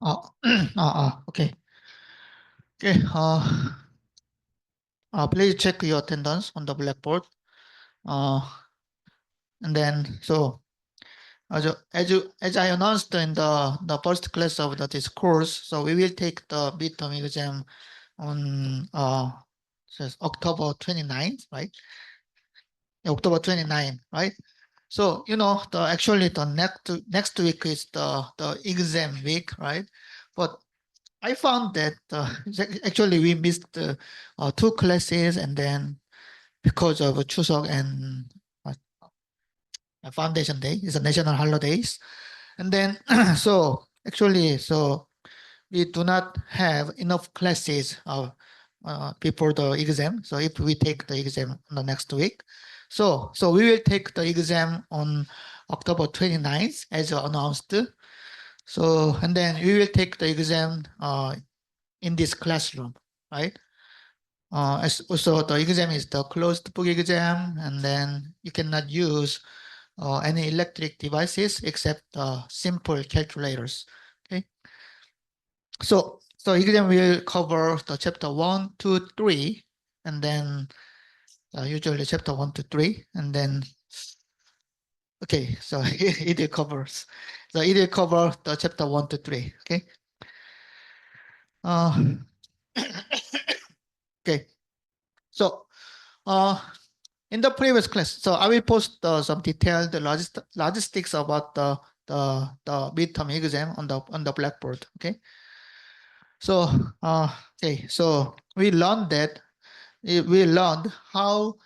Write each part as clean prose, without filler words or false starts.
Okay. Okay. Please check your attendance on the blackboard. Uh, and then as I announced in the first class of this course, so we will take the midterm exam on says October 29th, right? October 29th, right? So the actually the next week is the exam week, right? But I found that actually we missed two classes, and then because of Chuseok and uh, Foundation Day, it's a national holidays, and then so we do not have enough classes before the exam. So if we take the exam on the next week, so we will take the exam on October 29th as announced. So and then we will take the exam in this classroom, right? As also the exam is the closed book exam, and then you cannot use any electric devices except simple calculators. Okay, so exam will cover the chapter 1, 2, 3, and then usually chapter 1 to 3, and then okay, so it will covers. So it will cover the chapter 1 to 3. Okay. Uh, okay. So uh, in the previous class, so I will post some detailed logistics about the midterm exam on the blackboard. Okay. So okay, so we learned how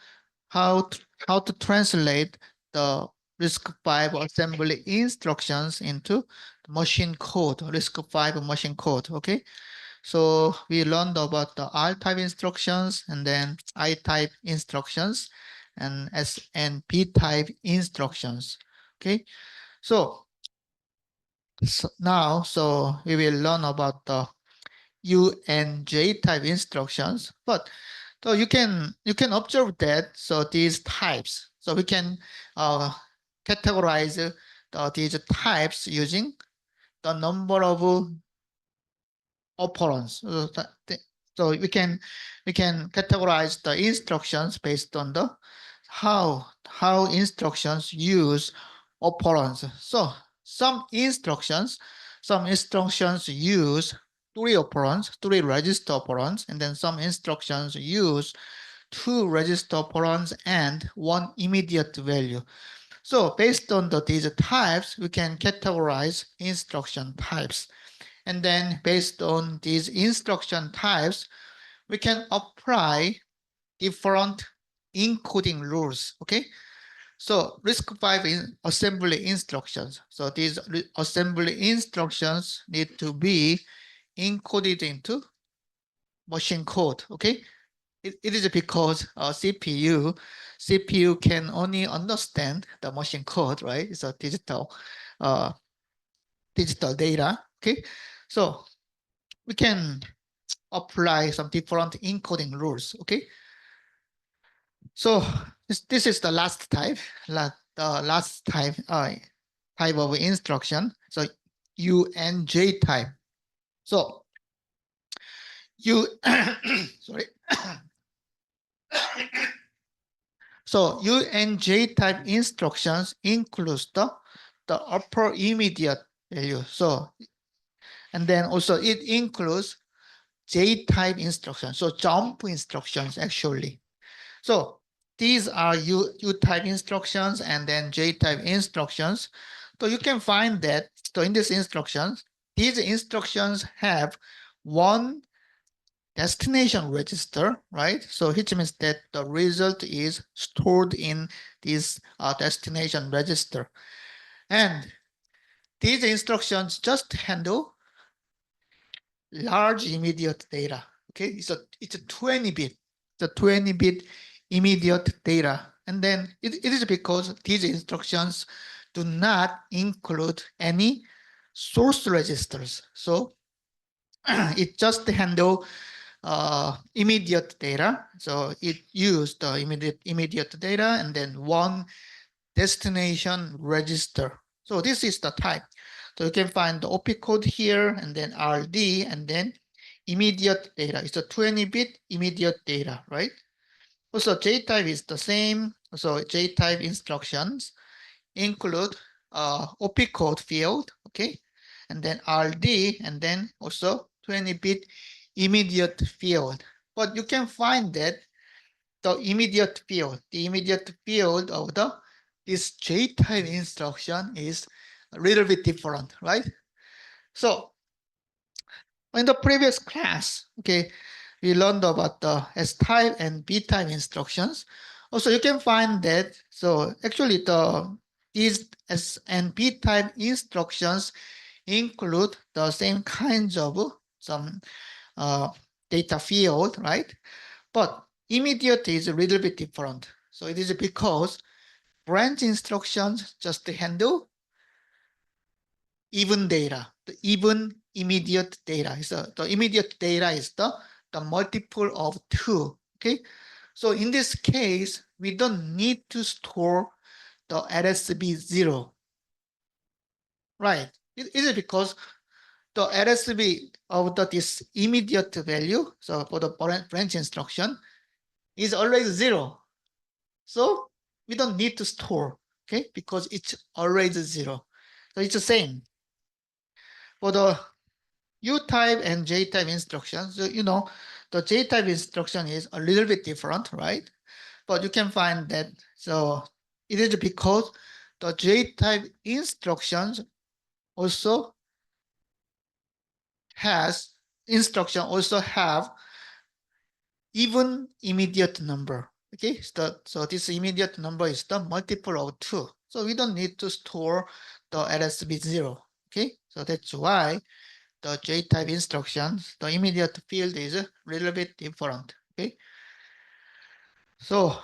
to, how to translate the RISC-V assembly instructions into machine code, RISC-V machine code. Okay. So we learned about the R-type instructions, and then I-type instructions, and S and P-type instructions. Okay, so, now we will learn about the U and J type instructions. But so you can observe that these types. So we can categorize these types using the number of operands. So we can categorize the instructions based on the how instructions use operands. So some instructions use three register operands, and then some instructions use two register operands and one immediate value. So based on these types, we can categorize instruction types. And then based on these instruction types, we can apply different encoding rules. Okay. So RISC-V assembly instructions. So these assembly instructions need to be encoded into machine code. Okay. It is because CPU can only understand the machine code, right? It's a uh, digital data. Okay. So we can apply some different encoding rules. Okay. So this is the last type, the last type of instruction. So U and J type. So you sorry. So U and J type instructions includes the upper immediate value. So and then also it includes J type instructions. So jump instructions actually. So these are U type instructions and then J type instructions. So you can find that so in these instructions, these instructions have one destination register, right? So which means that the result is stored in this destination register. And these instructions just handle large immediate data. Okay, it's a 20-bit, the 20-bit immediate data. And then it is because these instructions do not include any source registers. So it just handle immediate data. So it used the immediate data and then one destination register. So this is the type. So you can find the OP code here, and then RD, and then immediate data. It's a 20-bit immediate data, right? Also, JType is the same. So JType instructions include OP code field, okay, and then RD, and then also 20-bit immediate field. But you can find that the immediate field of this JType instruction is a little bit different, right? So in the previous class, okay, we learned about the S-type and B-type instructions. Also, you can find that, so actually these S and B-type instructions include the same kinds of some data field, right? But immediate is a little bit different. So it is because branch instructions just handle even data, the even immediate data. So the immediate data is the multiple of 2, okay? So in this case, we don't need to store the RSB 0, right? It is because the RSB of this immediate value, so for the branch instruction, is always 0. So we don't need to store, okay? Because it's always 0. So it's the same. For the U-type and J-type instructions, so, the J-type instruction is a little bit different, right? But you can find that, so it is because the J-type instructions also have even immediate number, okay? So this immediate number is the multiple of 2. So we don't need to store the LSB 0, okay? So that's why the J-type instructions, the immediate field is a little bit different, okay? So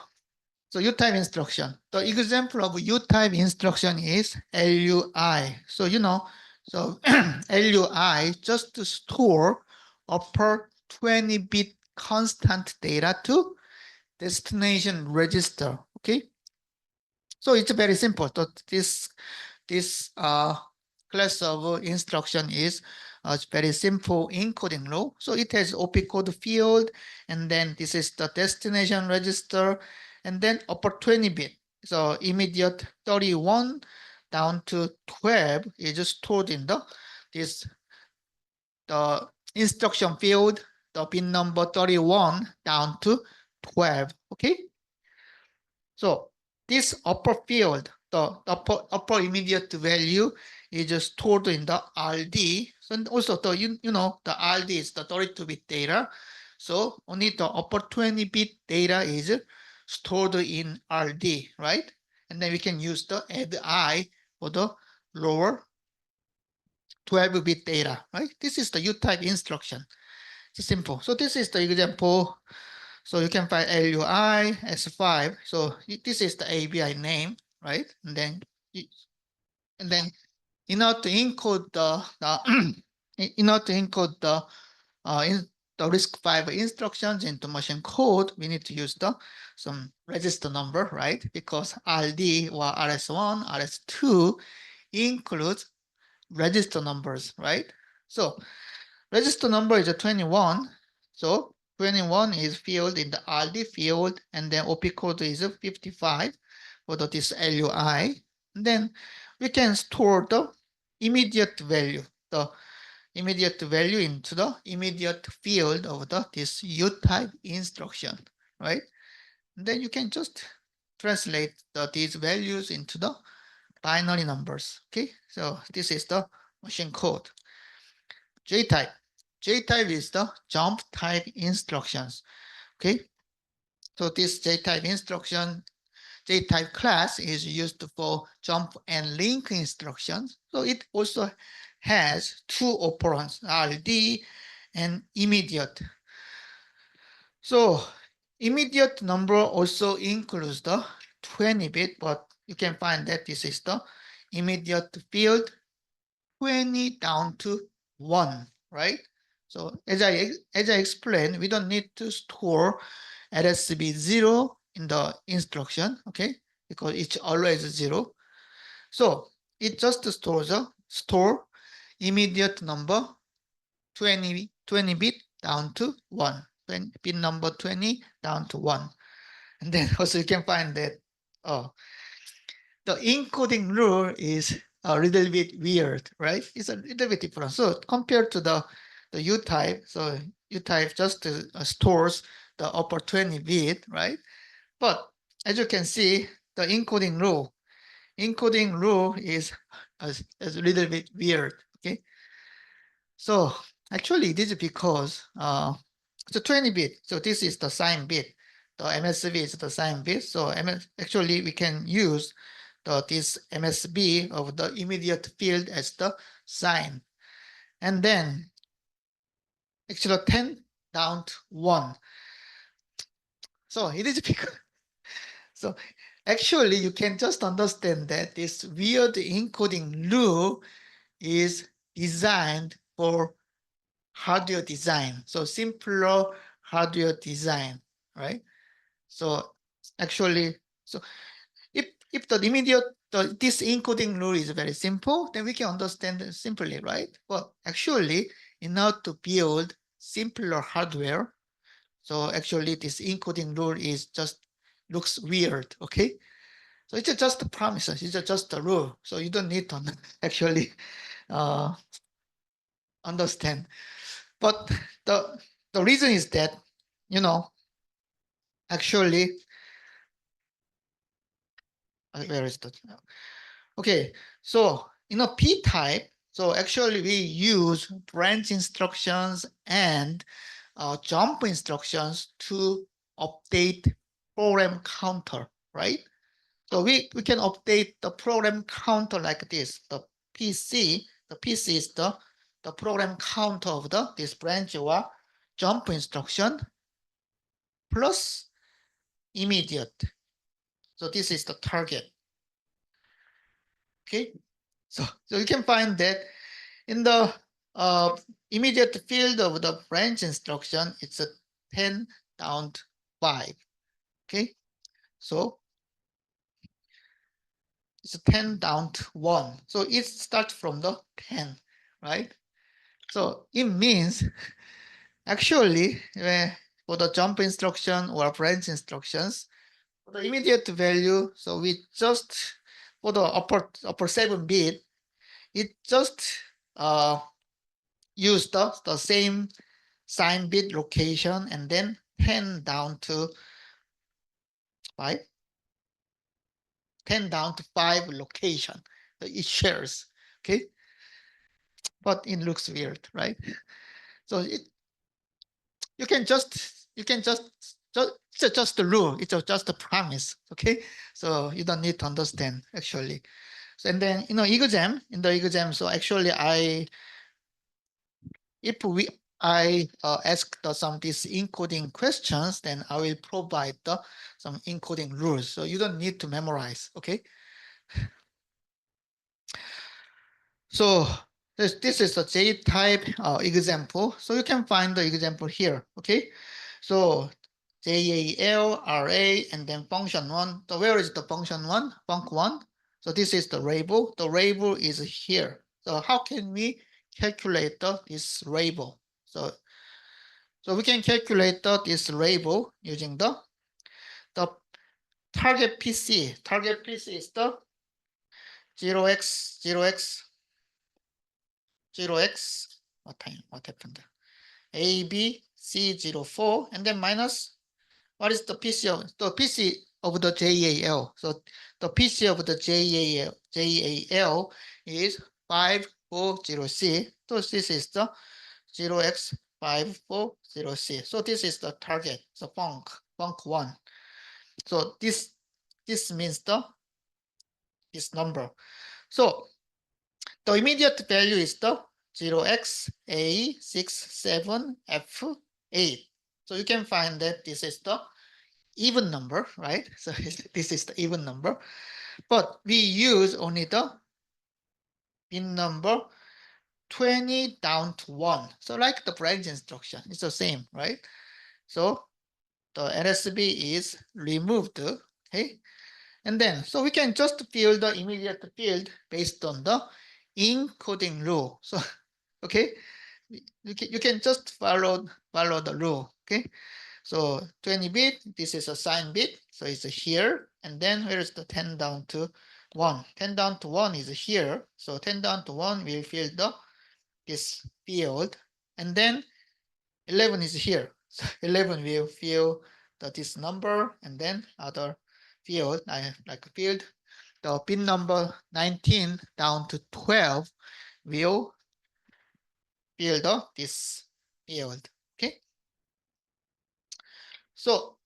U-type instruction. The example of U-type instruction is LUI. So so LUI just to store upper 20-bit constant data to destination register, okay? So it's very simple. So this class of instruction is very simple encoding law. So it has OP code field, and then this is the destination register, and then upper 20-bit. So immediate 31 down to 12 is stored in the instruction field, the pin number 31 down to 12. Okay. So this upper field, the upper immediate value is stored in the RD. So and also the the RD is the 32-bit data. So only the upper 20-bit data is stored in RD, right? And then we can use the add I for the lower 12-bit data, right? This is the U-type instruction. It's simple. So this is the example. So you can find LUI S5. So this is the ABI name, right? And then in order to encode in order to encode the RISC-V instructions into machine code, we need to use some register number, right? Because RD or RS1, RS2 includes register numbers, right? So register number is a 21. So 21 is filled in the RD field, and then OP code is 55 for this LUI. And then we can store the immediate value, into the immediate field of this U-type instruction, right? And then you can just translate these values into the binary numbers. Okay, so this is the machine code. J-type. J-type is the jump type instructions. Okay, so this J-type instruction, J-type class is used for jump and link instructions. So it also has 2 operands, RD and immediate. So immediate number also includes the 20-bit, but you can find that this is the immediate field 20 down to 1, right? So as I explained, we don't need to store LSB 0 in the instruction, okay? Because it's always 0. So it just store immediate number 20 bit down to 1. Bit number 20 down to 1. And then also you can find that the encoding rule is a little bit weird, right? It's a little bit different. So compared to the U-type, so U-type just stores the upper 20 bit, right? But as you can see, the encoding rule is a little bit weird, okay? So actually this is because it's a 20 bit. So this is the sign bit. The MSB is the sign bit. So actually we can use this MSB of the immediate field as the sign. And then actually 10 down to 1. So it is because, so actually you can just understand that this weird encoding rule is designed for hardware design. So simpler hardware design, right? So actually, so if the immediate this encoding rule is very simple, then we can understand it simply, right? But actually, in order to build simpler hardware, so actually this encoding rule is just looks weird, okay? So it's just a promise, it's just a rule. So you don't need to actually understand. But the reason is that, you know, actually, where is that? Okay, so in a P-type, so actually we use branch instructions and jump instructions to update program counter, right? So we can update the program counter like this. The PC is the program counter of this branch or jump instruction plus immediate. So this is the target. Okay, so you can find that in the immediate field of the branch instruction, it's a 10 down to 5. Okay, so it's a 10 down to 1. So it starts from the 10, right? So it means actually for the jump instruction or branch instructions, for the immediate value, so we just for the upper 7 bit, it just use the same sign bit location and then 10 down to 5. 10 down to 5 location that it shares. Okay, but it looks weird, right? So you can just it's just a rule, it's just a promise. Okay, so you don't need to understand actually. So, and then in the exam, so actually I ask some of these encoding questions, then I will provide some encoding rules. So you don't need to memorize, okay? So this is a J-type example. So you can find the example here, okay? So JAL, RA, and then function 1. So where is the function 1? Func 1. So this is the label. The label is here. So how can we calculate this label? So we can calculate this label using the target PC. Target PC is the 0x, 0x, 0x. What happened? A, B, C04, and then minus. What is the PC of the JAL? So the PC of the JAL is 540C. So this is the 0x540C. So this is the target, so func 1. So this means this number. So the immediate value is the 0xa67f8. So you can find that this is the even number, right? So this is the even number, but we use only the bin number 20 down to 1. So like the branch instruction, it's the same, right? So the NSB is removed, okay? And then, so we can just fill the immediate field based on the encoding rule. So, okay, you can just follow the rule. Okay, so 20-bit, this is a sign bit, so it's here, and then where is the 10 down to 1? 10 down to 1 is here, so 10 down to 1 will fill this field, and then 11 is here, so 11 will fill this number, and then other field, like field, the pin number 19 down to 12 will fill this field. Okay, so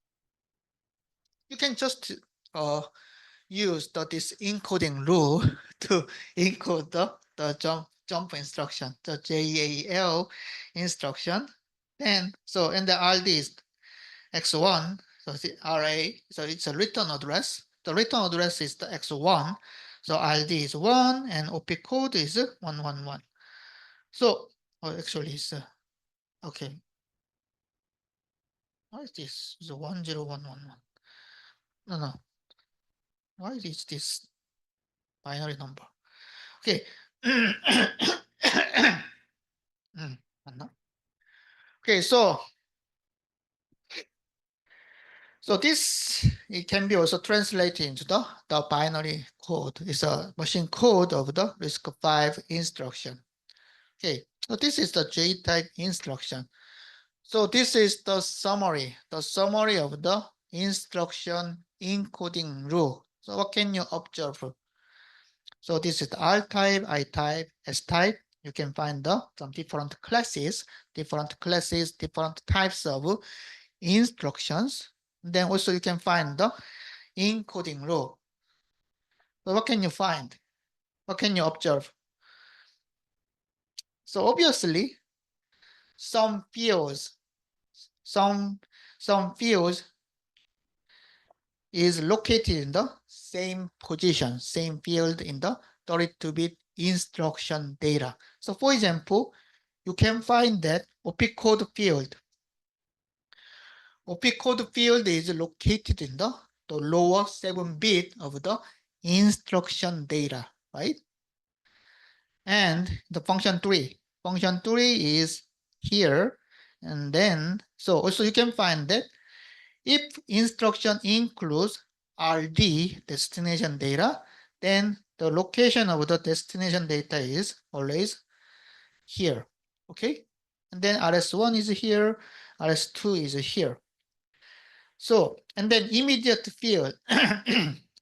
you can just use this encoding rule to encode the jump instruction, the JAL instruction. Then and the RD is X1, so the RA, so it's a return address. The return address is the X1, so RD is 1 and OP code is 111. So actually it's okay. Why is this? It's 10111. No. Why is this binary number? Okay. Okay, so this, it can be also translated into the binary code. It's a machine code of the RISC-V instruction. Okay, so this is the J-type instruction. So this is the summary of the instruction encoding rule. So what can you observe? So this is the R-type, I-type, S-type. You can find some different classes, different types of instructions. Then also you can find the encoding rule. So what can you find? What can you observe? So obviously, some fields is located in the same position, same field in the 32-bit instruction data. So for example, you can find that OP code field is located in the lower 7-bit of the instruction data, right? And the function 3 is here. And then, so also you can find that if instruction includes RD, destination data, then the location of the destination data is always here, okay? And then RS1 is here, RS2 is here. So, and then immediate field.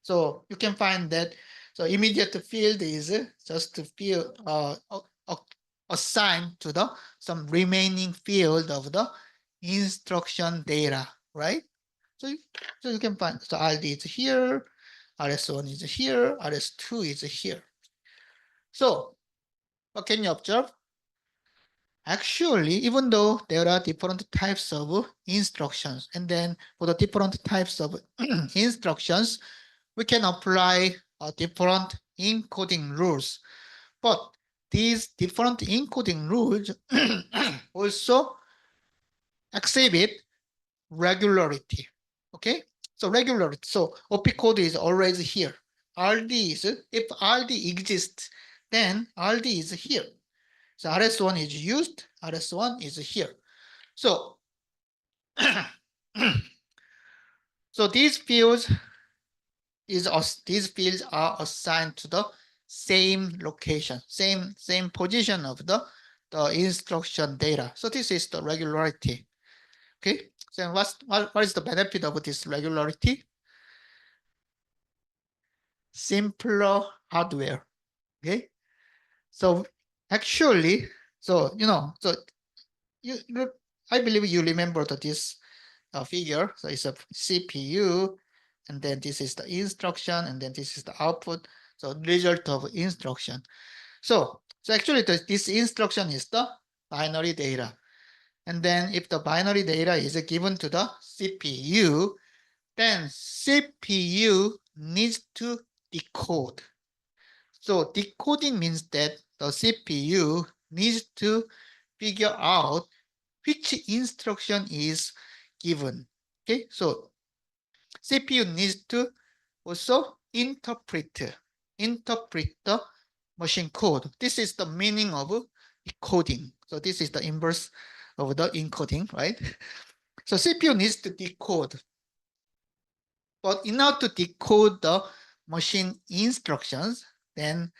So you can find that, so immediate field is just the field assigned to some remaining field of the instruction data, right? So you can find, so RD is here, RS1 is here, RS2 is here. So what can you observe? Actually, even though there are different types of instructions, and then for the different types of instructions, we can apply different encoding rules. But these different encoding rules also exhibit regularity. Okay, so regularity. So OP code is always here. RD is, if RD exists, then RD is here. So RS1 is used, RS1 is here. So, so these fields are assigned to the same location, same position of the instruction data. So this is the regularity. Okay. So what is the benefit of this regularity? Simpler hardware. Okay. So actually, so I believe you remember that this figure. So it's a CPU, and then this is the instruction, and then this is the output. So result of instruction. So actually this instruction is the binary data. And then if the binary data is given to the CPU, then CPU needs to decode. So decoding means that the CPU needs to figure out which instruction is given. Okay, so CPU needs to also interpret the machine code. This is the meaning of decoding. So this is the inverse of the encoding, right? So CPU needs to decode. But in order to decode the machine instructions, then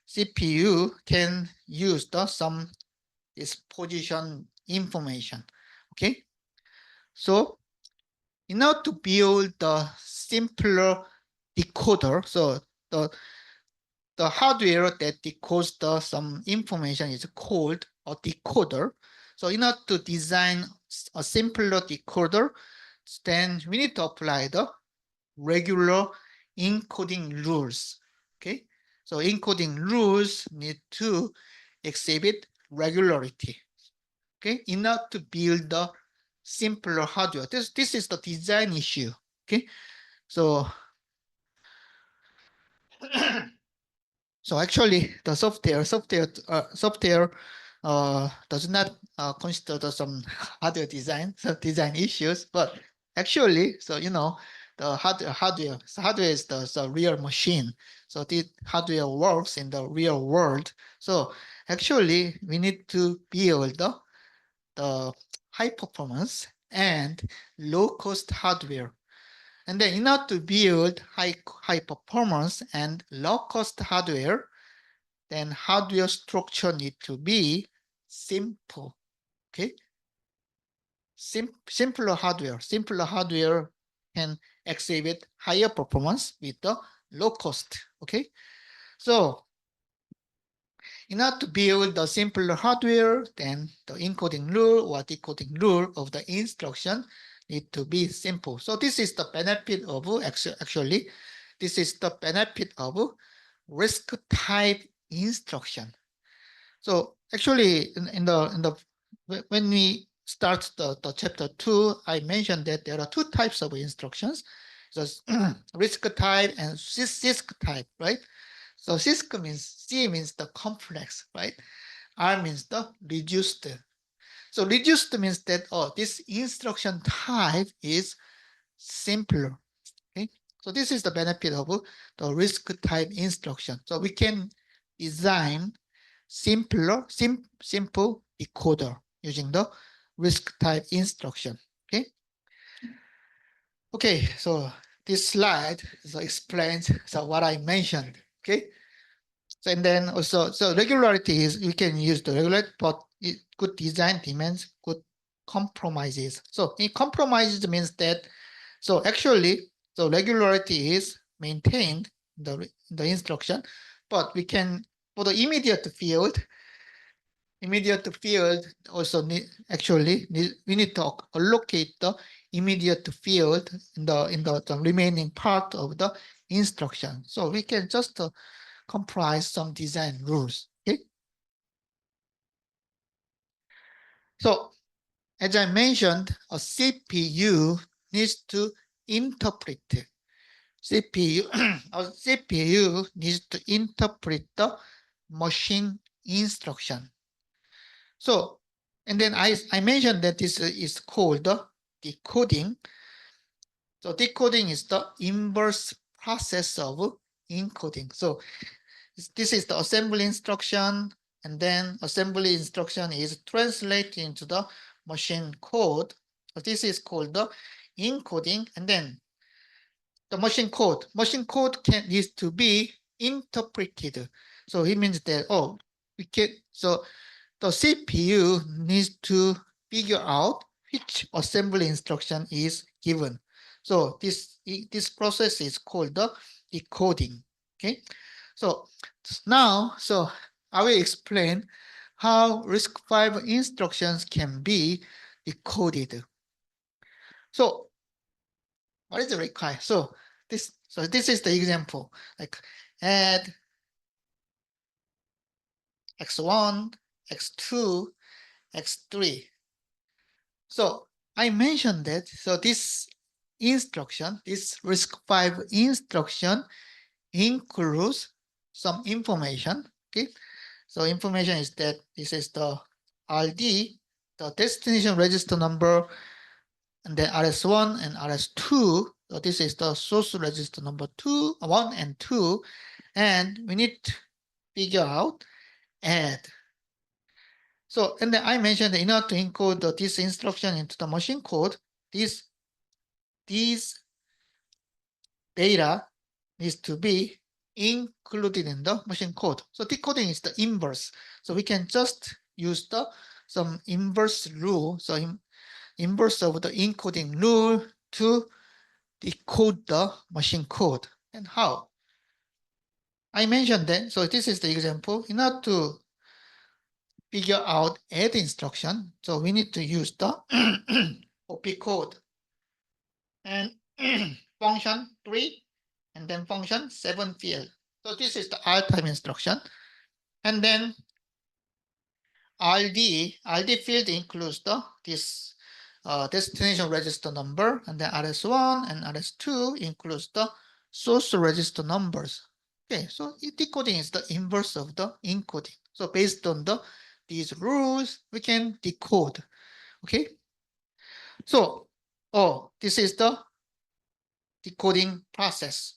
CPU can use some disposition information. Okay. So in order to build the simpler decoder, so the hardware that decodes some information is called a decoder. So in order to design a simpler decoder, then we need to apply the regular encoding rules. Okay, so encoding rules need to exhibit regularity. Okay, in order to build the simpler hardware. This is the design issue. Okay, so so actually the software does not consider some hardware design issues, but actually, so the hardware is the real machine. So the hardware works in the real world. So actually, we need to build the high performance and low cost hardware. And then in order to build high performance and low cost hardware, then hardware structure need to be simple. Okay, simpler hardware can exhibit higher performance with the low cost. Okay, so in order to build the simpler hardware, then the encoding rule or decoding rule of the instruction need to be simple. So this is the benefit of actually this is the benefit of RISC type instruction. So actually in the when we start the chapter 2, I mentioned that there are two types of instructions. So RISC type and CISC type, right? So CISC means C means the complex, right? R means the reduced. So reduced means that this instruction type is simpler. Okay, so this is the benefit of the RISC type instruction. So we can design simple decoder using the RISC type instruction. Okay. Okay, so this slide explains what I mentioned. Okay. So and then also, so regularity is we can use the regularity, but good design demands good compromises. So in compromises means that so actually so regularity is maintained in the instruction, but we can for the immediate field also we need to allocate the immediate field in the remaining part of the instruction. So we can just comprise some design rules. Okay. So as I mentioned, a CPU needs to interpret. CPU, a CPU needs to interpret the machine instruction. So, and then I mentioned that this is called decoding. So decoding is the inverse process of encoding. So this is the assembly instruction, and then assembly instruction is translated into the machine code. So this is called the encoding, and then the machine code. Machine code needs to be interpreted. So it means that so the CPU needs to figure out which assembly instruction is given. So this process is called the decoding. Okay. So now, I will explain how RISC-V instructions can be decoded. So what is the require? So this is the example, like add x1, x2, x3. So I mentioned that, so this instruction, this RISC-V instruction includes some information. Okay, so information is that this is the RD, the destination register number, and then RS1 and RS2. So this is the source register number 1 and 2, and we need figure out, add. So, and then I mentioned in order to encode this instruction into the machine code, these data needs to be included in the machine code. So decoding is the inverse. So we can just use some inverse rule. So inverse of the encoding rule to decode the machine code. And how? I mentioned that. So this is the example. In order to figure out add instruction, so we need to use the OP code and function 3 and then function 7 field. So this is the R type instruction. And then RD field includes this destination register number, and then RS1 and RS2 includes the source register numbers. Okay, so decoding is the inverse of the encoding. So based on these rules, we can decode. Okay. So, this is the decoding process.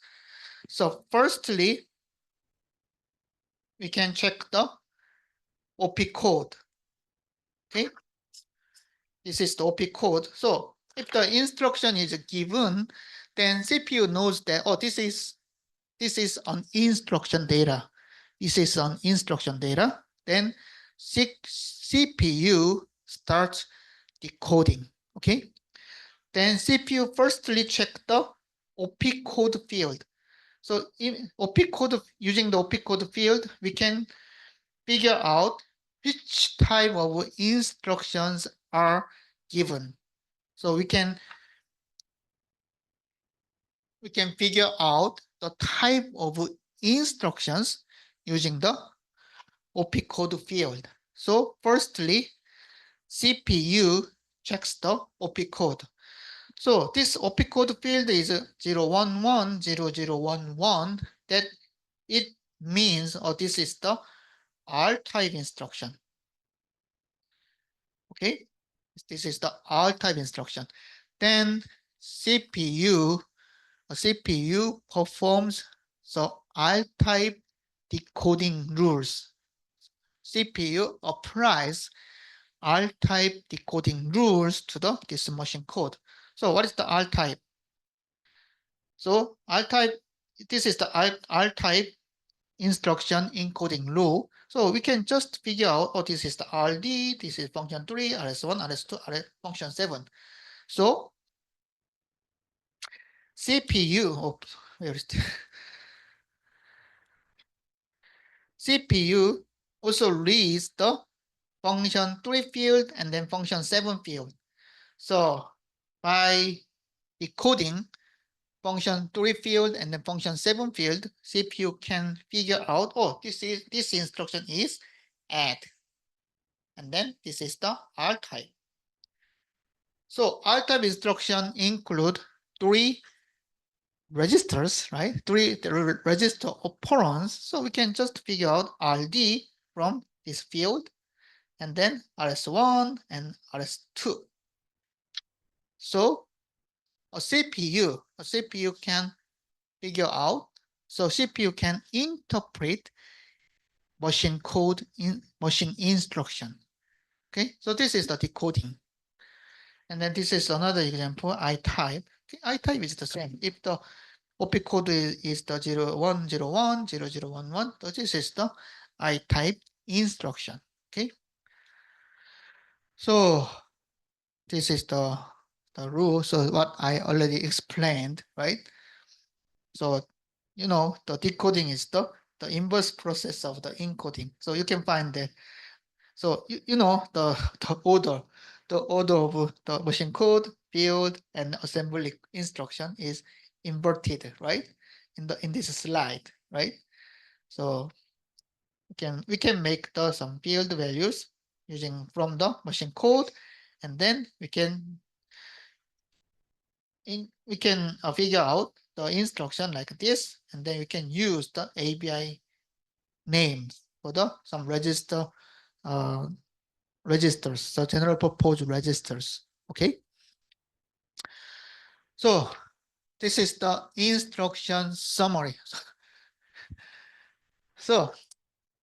So firstly, we can check the OP code. Okay. This is the OP code. So if the instruction is given, then CPU knows that, oh, this is an instruction data. This is an instruction data. Then CPU starts decoding. Okay. Then CPU firstly check the OP code field. So in OP code, using the OP code field, we can figure out which type of instructions are given. So we can figure out the type of instructions using the OP code field. So firstly, CPU checks the OP code. So this OP code field is 011 0011. That it means, this is the R type instruction. Okay, this is the R type instruction. Then CPU performs the R type decoding rules. CPU applies R type decoding rules to this machine code. So what is the R type? So R type, this is the R type instruction encoding rule. So we can just figure out, this is the RD, this is function 3, RS1, RS2, function 7. So CPU, where is it? CPU also reads the function 3 field and then function 7 field. So by decoding function 3 field and then function 7 field, CPU can figure out, this instruction is add. And then this is the R type. So R type instruction include 3 registers, right? 3 register operands. So we can just figure out RD from this field, and then RS1 and RS2. So a CPU can figure out, so CPU can interpret machine code in machine instruction. Okay, so this is the decoding. And then this is another example, I type. Okay, I type is the same. If the OP code is the 0101 0011, so this is the I type instruction. Okay, so this is the rule. So what I already explained, right? So the decoding is the inverse process of the encoding. So you can find that. So the order of the machine code, field, and assembly instruction is inverted, right? In this slide, right? So we can make some field values using from the machine code, and then we can figure out the instruction like this, and then we can use the ABI names for some registers, so general purpose registers. Okay. So this is the instruction summary. So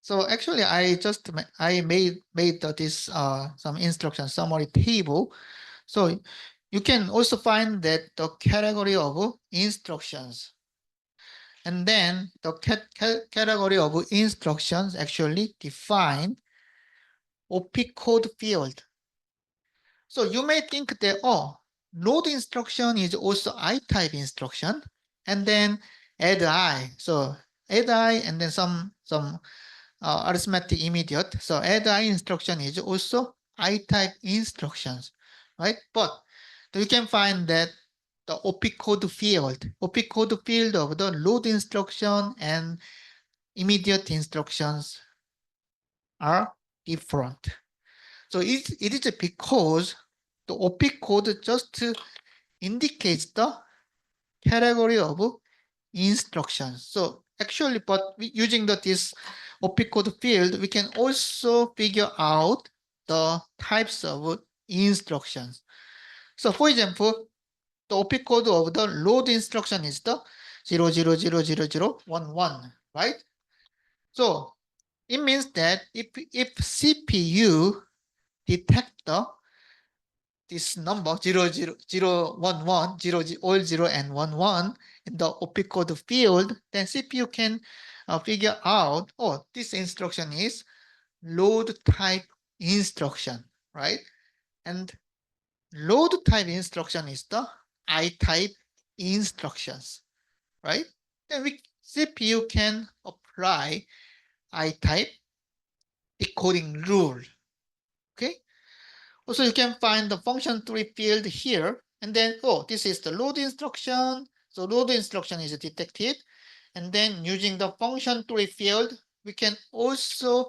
So actually, I made this some instruction summary table. So you can also find that the category of instructions, and then the category of instructions actually define OP code field. So you may think that, oh, load instruction is also I-type instruction, and then add I. So add I and then some arithmetic immediate. So add I instruction is also I-type instructions, right? But you can find that the OP code field of the load instruction and immediate instructions are different. So it is because the OP code just indicates the category of instructions. So actually, but using this OP code field, we can also figure out the types of instructions. So for example, the OP code of the load instruction is the 000011, right? So it means that if CPU detect this number 000011, 0, all 0 and 11 in the OP code field, then CPU can figure out, oh, this instruction is load type instruction, right? And load type instruction is the I type instructions, right? Then CPU can apply I type decoding rule, okay? Also, you can find the function tree field here, and then, oh, this is the load instruction. So load instruction is detected. And then using the function tree field, we can also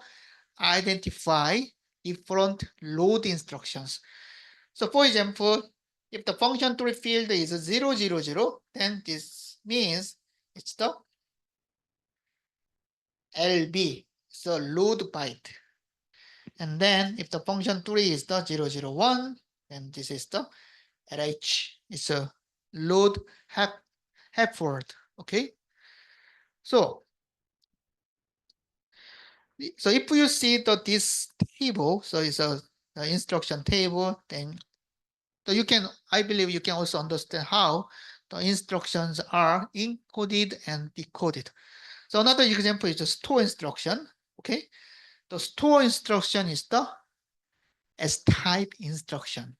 identify different load instructions. So for example, if the function tree field is 000, then this means it's the LB, so load byte. And then if the function tree is the 001, then this is the LH. It's a load half word. Okay. So if you see this table, so it's a instruction table, then so you can, I believe you can also understand how the instructions are encoded and decoded. So another example is the store instruction. Okay. The store instruction is the S-type instruction.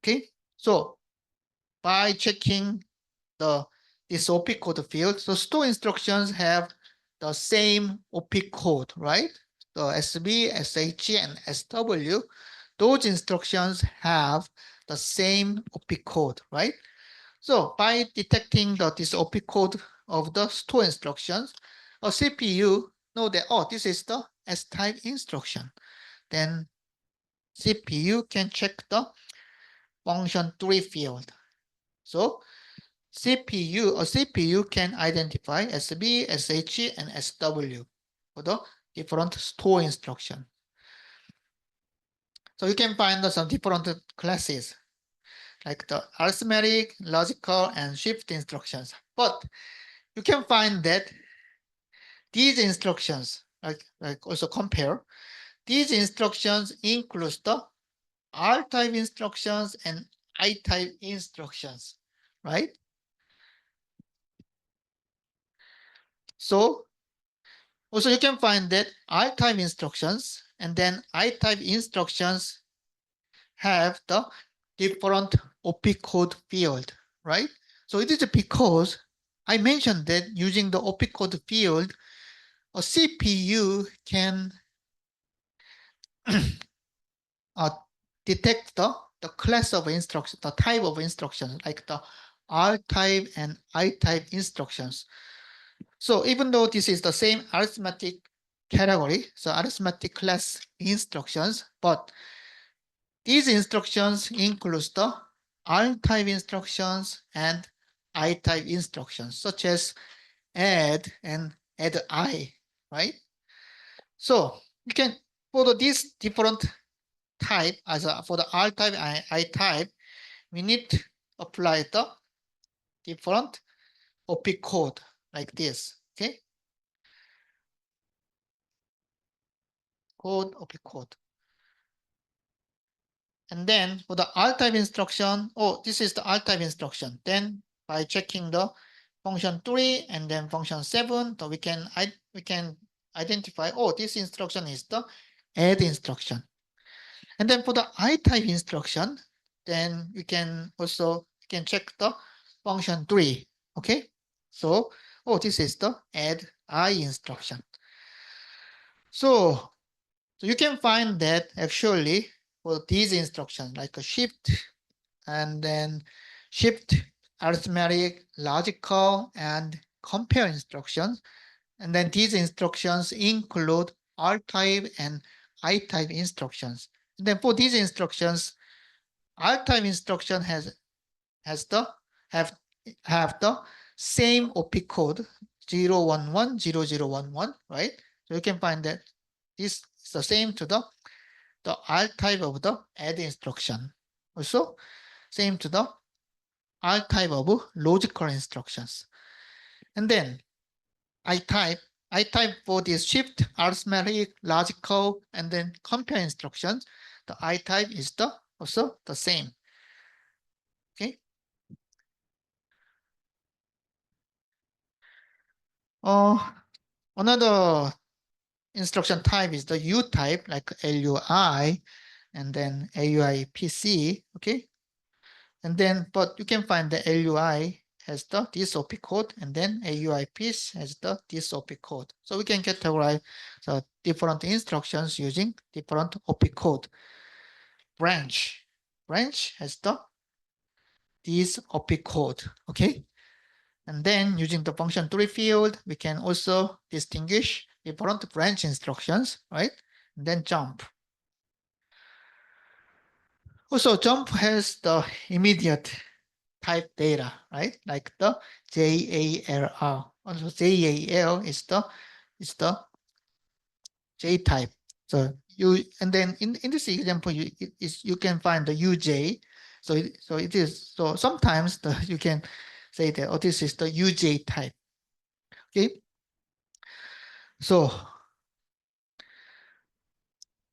Okay. So by checking this OP code field, so store instructions have the same OP code, right? The SB, SH, and SW, those instructions have the same OP code, right? So by detecting this OP code of the store instructions, a CPU know that, oh, this is the S-type instruction. Then CPU can check the function tree field. So CPU can identify SB, SH, and SW for the different store instruction. So you can find some different classes like the arithmetic, logical, and shift instructions. But you can find that these instructions, like also compare, these instructions include the R-type instructions and I-type instructions, right? So also you can find that R-type instructions and then I-type instructions have the different OP code field, right? So it is because I mentioned that using the OP code field, a CPU can detect the class of instruction, the type of instructions, like the R-type and I-type instructions. So even though this is the same arithmetic category, so arithmetic class instructions, but these instructions include the R-type instructions and I-type instructions, such as add and add I, right? So you can, for these different type, for the R-type and I-type, we need to apply the different OP code like this, okay? opcode. And then for the R-type instruction, oh, this is the R-type instruction. Then by checking the function 3 and then function 7, so we can identify, oh, this instruction is the add instruction. And then for the I-type instruction, then we can also check the function 3. Okay, so oh, this is the add I instruction. So you can find that actually for these instructions like a shift and then shift, arithmetic, logical, and compare instructions. And then these instructions include R-type and I-type instructions. And then for these instructions, R-type instruction have the same opcode 0110011, right? So you can find that this is the same to the R-type of the add instruction. Also, same to the R-type of logical instructions. And then I-type for this shift, arithmetic, logical, and then compare instructions. The I-type is also the same. Okay. Another instruction type is the U-type, like LUI, and then AUI PC. Okay. And then, but you can find the LUI has this opcode, and then AUI piece has this opcode. So we can categorize the different instructions using different opcode. Branch has this opcode. Okay. And then using the function 3 field, we can also distinguish different branch instructions, right? And then jump. Also, jump has the immediate type data, right? Like the JALR. Also, JAL is the J type. So and then in this example, you can find the UJ. So sometimes you can say that, oh, this is the UJ type. Okay. So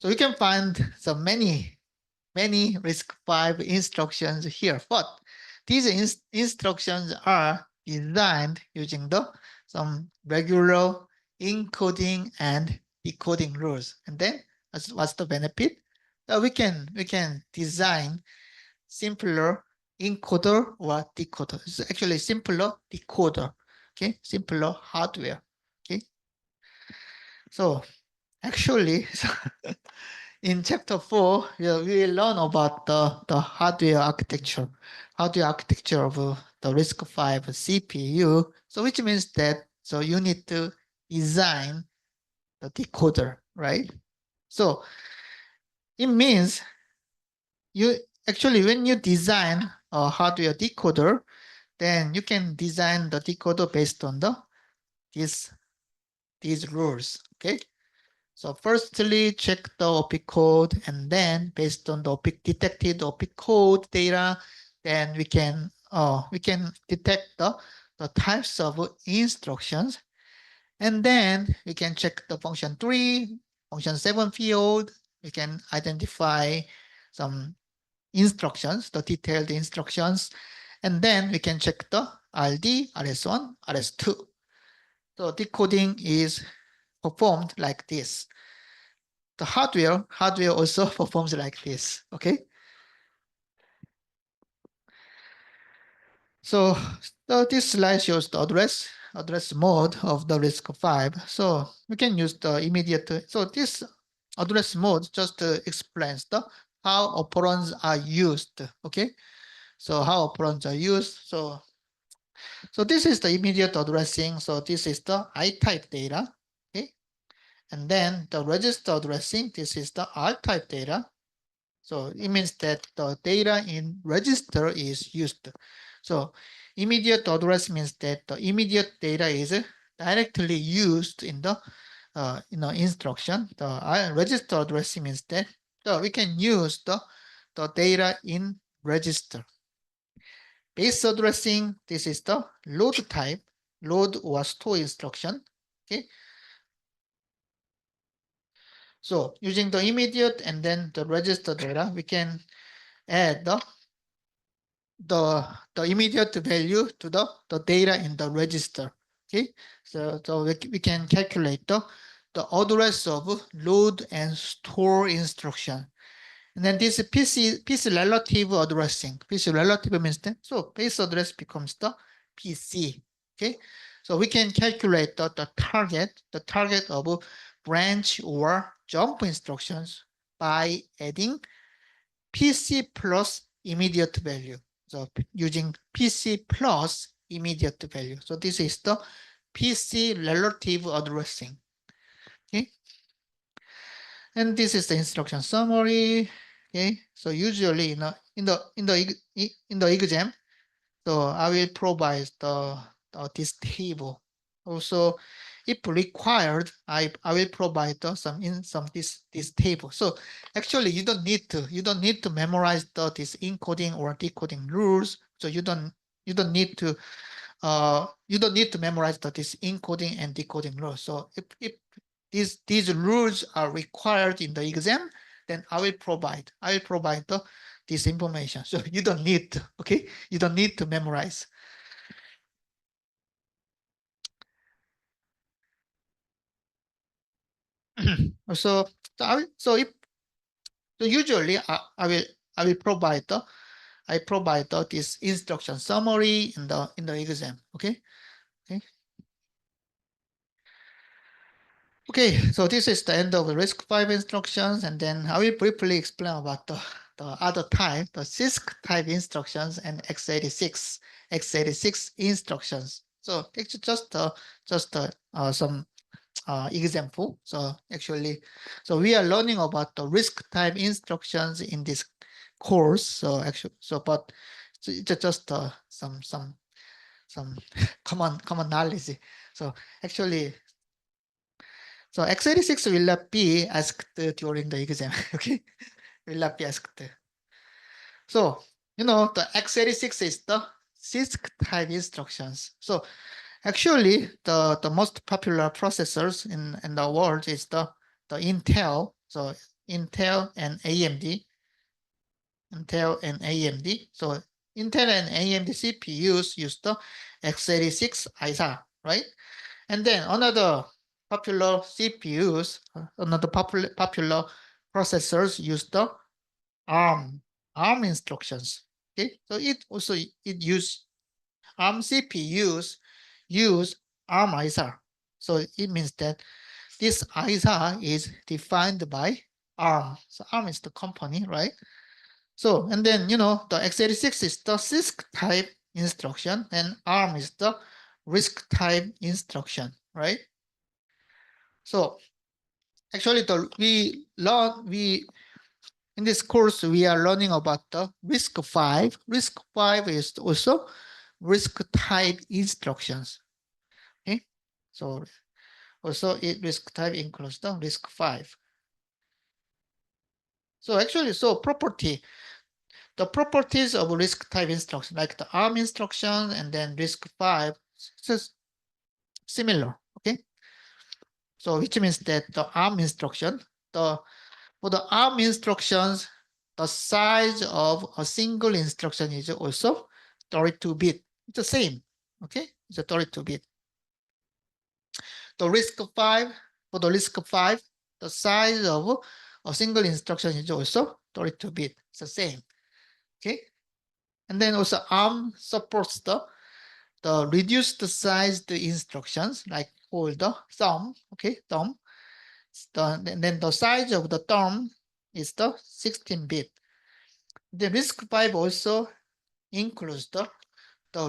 you can find so many RISC-V instructions here, but these instructions are designed using some regular encoding and decoding rules. And then what's the benefit? We can design simpler encoder or decoder. It's actually simpler decoder. Okay, simpler hardware. Okay, so actually, in chapter 4, we will learn about the hardware architecture of the RISC-V CPU. So which means that you need to design the decoder, right? So it means you actually, when you design a hardware decoder, then you can design the decoder based on these rules. Okay. So firstly, check the opcode, and then based on the detected opcode data, then we can detect the types of instructions, and then we can check the function 3, function 7 field. We can identify some instructions, the detailed instructions, and then we can check the RD, RS1, RS2. So decoding is performed like this. The hardware also performs like this. Okay. So this slide shows the address mode of the RISC-V. So we can use the immediate. So this address mode just explains how operands are used. Okay. So how operands are used. So this is the immediate addressing. So this is the I-type data. Okay. And then the register addressing. This is the R-type data. So it means that the data in register is used. So immediate address means that the immediate data is directly used in the instruction. The register address means that we can use the data in register. Base addressing, this is the load type, load or store instruction. Okay. So using the immediate and then the register data, we can add the immediate value to the data in the register. Okay, so we can calculate the address of load and store instruction. And then this PC relative addressing. PC relative means that so base address becomes the PC. Okay, so we can calculate the target of branch or jump instructions by adding PC plus immediate value. So using PC plus immediate value. So this is the PC relative addressing. Okay. And this is the instruction summary. Okay. So usually in the exam, so I will provide this table. Also, if required, I will provide this table. So actually, you don't need to memorize this encoding or decoding rules. So you don't need to memorize this encoding and decoding rules. So if these rules are required in the exam, then I will provide this information. So you don't need to, okay? You don't need to memorize. So usually I will provide this instruction summary in the exam. Okay. Okay, so this is the end of the RISC-V instructions, and then I will briefly explain about the other type, the CISC type instructions and x86 instructions. So it's just some example. So actually, so we are learning about the RISC type instructions in this course. So actually, but it's just some common knowledge. So actually, so x86 will not be asked during the exam. Okay, will not be asked. So the x86 is the CISC type instructions. So actually, the most popular processors in the world is the Intel. So Intel and AMD. So Intel and AMD CPUs use the x86 ISA, right? And then another popular CPUs, another popular processors use the ARM instructions. Okay, so it use ARM CPUs use ARM ISA. So it means that this ISA is defined by ARM. So ARM is the company, right? So, and then, the x86 is the CISC type instruction and ARM is the RISC type instruction, right? So actually in this course, we are learning about the RISC-V. RISC-V is also RISC type instructions. Okay, so also RISC type includes the RISC-V. So actually, the properties of RISC type instruction, like the ARM instruction and then RISC-V, is similar. Okay, so which means that the ARM instruction, for the ARM instructions, the size of a single instruction is also 32-bit. It's the same. Okay, it's a 32-bit. The RISC-V, for the RISC-V, the size of a single instruction is also 32-bit. It's the same. Okay, and then also ARM supports the reduced sized instructions like hold the thumb. Okay, thumb. Then the size of the thumb is the 16-bit. The RISC-V also includes the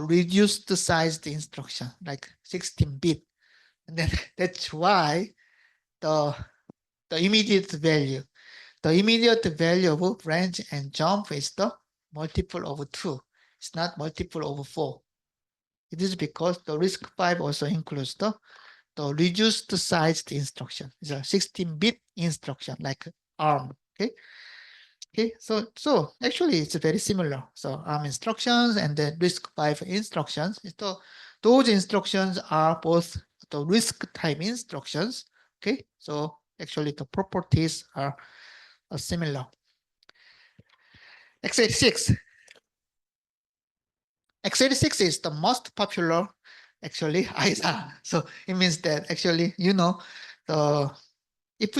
reduced sized instruction like 16-bit. And then that's why the immediate value of branch and jump is the multiple of 2. It's not multiple of 4. It is because the RISC-V also includes the reduced sized instruction. It's a 16-bit instruction like ARM. Okay, so actually it's very similar. So ARM instructions and the RISC-V instructions. Those instructions are both the RISC type instructions. Okay, so actually the properties are similar. x86. x86 is the most popular actually ISA. So it means that actually, the if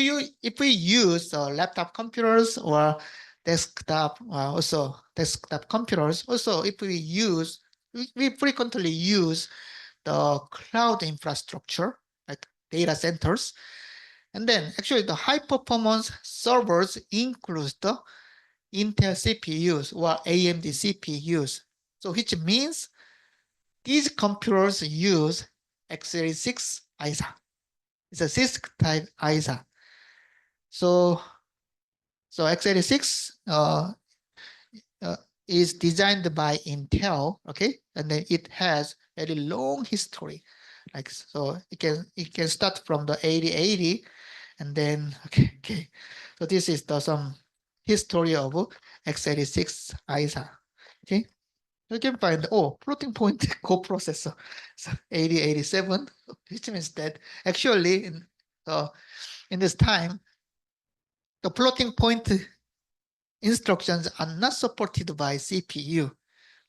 we use laptop computers or desktop, also desktop computers, also if we frequently use the cloud infrastructure like data centers, and then actually the high performance servers includes the Intel CPUs or AMD CPUs. So which means these computers use x86 ISA. It's a CISC type ISA. So x86 uh, is designed by Intel, okay, and then it has very long history. Like so, it can start from the 8080, and then okay. So this is the some history of x86 ISA. Okay, you can find floating point coprocessor, so 8087, which means that actually in this time the floating point instructions are not supported by CPU.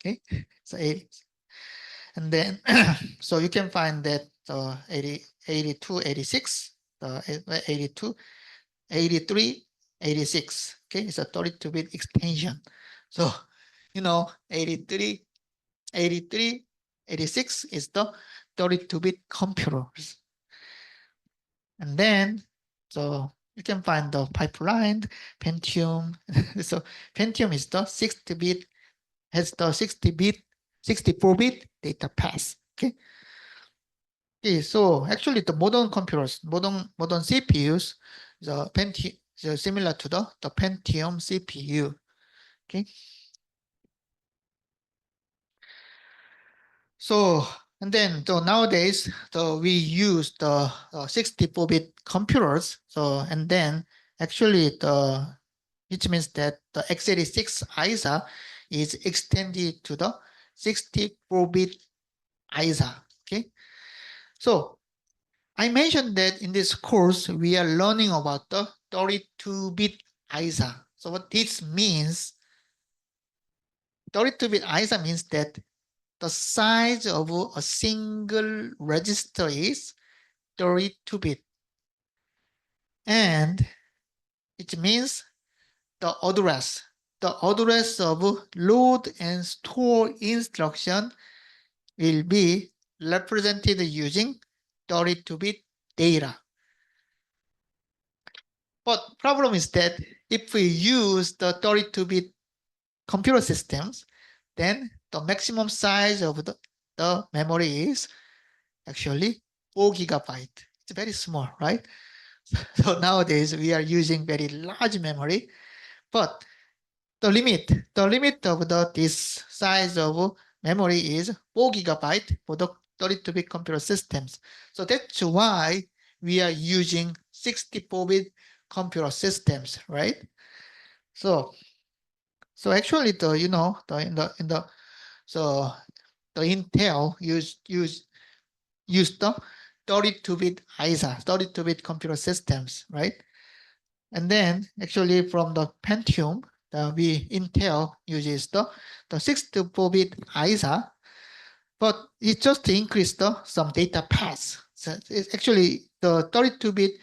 Okay, so 80, and then so you can find that 80, 82, 86, 82, 83, 86. Okay, it's a 32-bit extension. So 83, 83, 86 is the 32-bit computers. And then so you can find the pipeline, Pentium. So Pentium is the 60-bit, has the 60-bit, 64-bit data path. Okay. Okay, so actually the modern computers, modern CPUs, the Pentium, similar to the Pentium CPU. Okay. So and then so nowadays we use the 64-bit computers. So and then actually which means that the x86 ISA is extended to the 64-bit ISA. Okay. So I mentioned that in this course we are learning about the 32-bit ISA. So what this means, 32-bit ISA means that the size of a single register is 32-bit. And it means the address of load and store instruction will be represented using 32-bit data. But problem is that if we use the 32-bit computer systems, then the maximum size of the memory is actually 4 gigabyte. It's very small, right? So nowadays we are using very large memory, but the limit of this size of memory is 4 gigabyte for the 32-bit computer systems. So that's why we are using 64-bit computer systems, right? So actually the so the Intel used the 32-bit ISA, 32-bit computer systems, right? And then actually from the Pentium, Intel uses the 64-bit ISA, but it just increased some data paths. So it's actually the 32-bit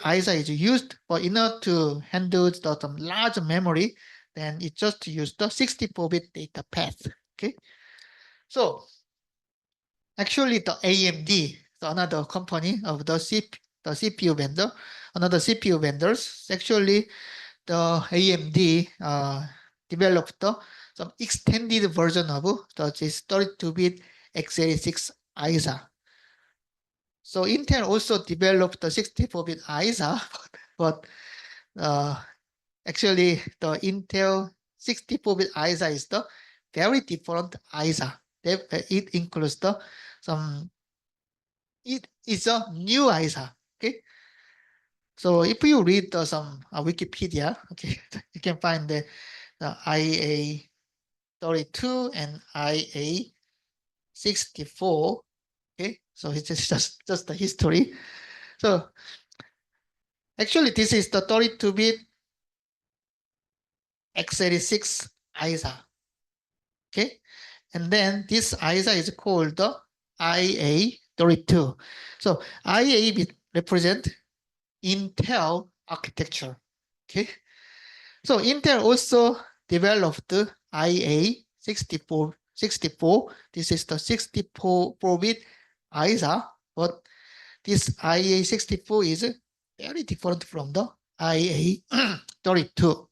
ISA is used, but in order to handle some large memory, then it just used the 64-bit data path. Okay, so actually the AMD, another company of the CPU vendor, another CPU vendors, actually the AMD developed some extended version of this 32-bit x86 ISA. So Intel also developed the 64-bit ISA, but actually the Intel 64-bit ISA is the very different ISA. It includes it is a new ISA. Okay. So if you read some Wikipedia, okay, you can find the IA32 and IA64. Okay, so it's just the history. So Actually, this is the 32-bit x86 ISA. Okay, and then this ISA is called the IA32. So IA represent Intel architecture. Okay, so Intel also developed the IA64. This is the 64-bit ISA, but this IA64 is very different from the IA32.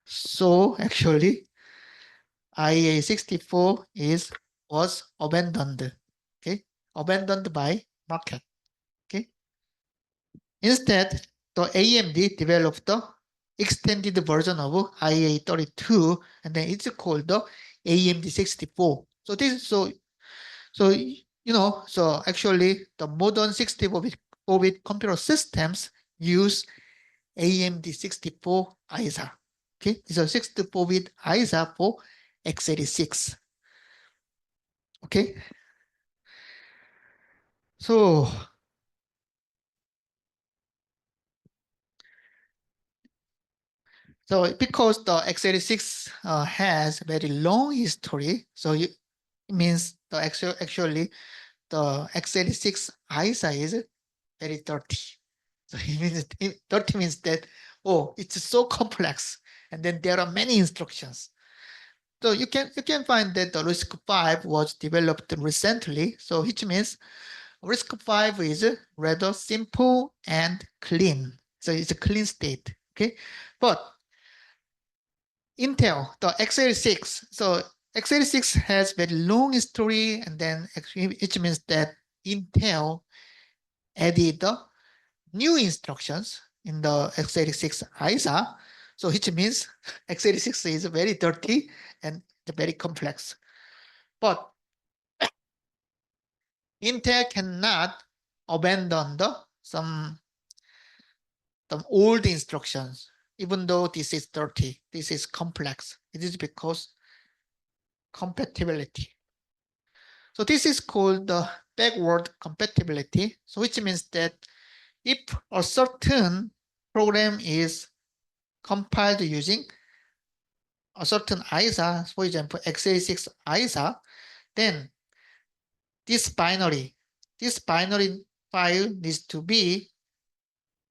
So actually, IA64 was abandoned. Okay, abandoned by market. Okay, instead, the AMD developed the extended version of IA32, and then it's called the AMD 64. So so actually the modern 64-bit computer systems use AMD 64 ISA. Okay, it's a 64-bit ISA for x86. Okay, so because the x86 has very long history, so it means the actually the x86 ISA is very dirty. So it means dirty means that, oh, it's so complex, and then there are many instructions. So you can find that the RISC-V was developed recently. So which means RISC-V is rather simple and clean. So it's a clean state. Okay, but Intel, the x86. So x86 has very long history, and then actually it means that Intel added the new instructions in the x86 ISA. So which means x86 is very dirty and very complex. But Intel cannot abandon the old instructions, even though this is dirty, this is complex. It is because compatibility. So this is called the backward compatibility. So which means that if a certain program is compiled using a certain ISA, for example, x86 ISA, then this binary file needs to be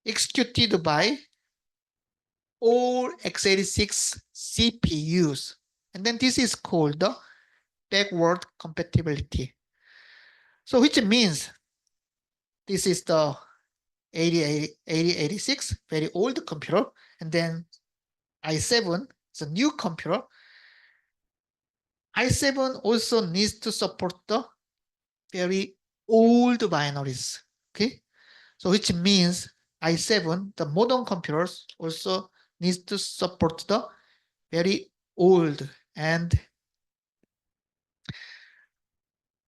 executed by all x86 CPUs. And then this is called the backward compatibility. So which means this is the 8086, very old computer, and then i7 is a new computer. i7 also needs to support the very old binaries. Okay, so which means i7, the modern computers, also needs to support the very old and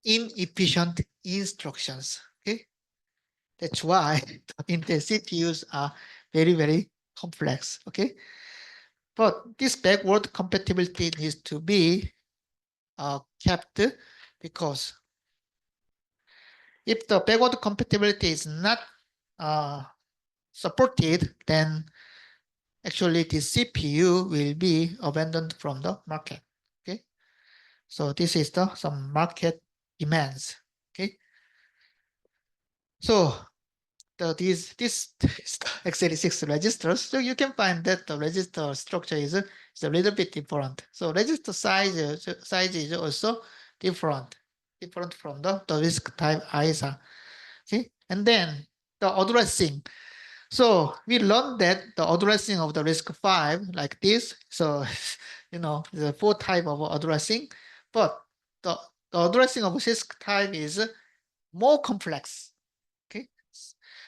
inefficient instructions. Okay, that's why Intel CPUs are very, very complex. Okay, but this backward compatibility needs to be kept, because if the backward compatibility is not supported, then actually the CPU will be abandoned from the market. Okay, so this is the some market demands. Okay, so this is the x86 registers. So you can find that the register structure is a little bit different. So register size is also different from the RISC type ISA. Okay, and then the addressing. So we learned that the addressing of the RISC-V like this. So the 4 type of addressing, but the addressing of RISC type is more complex. Okay,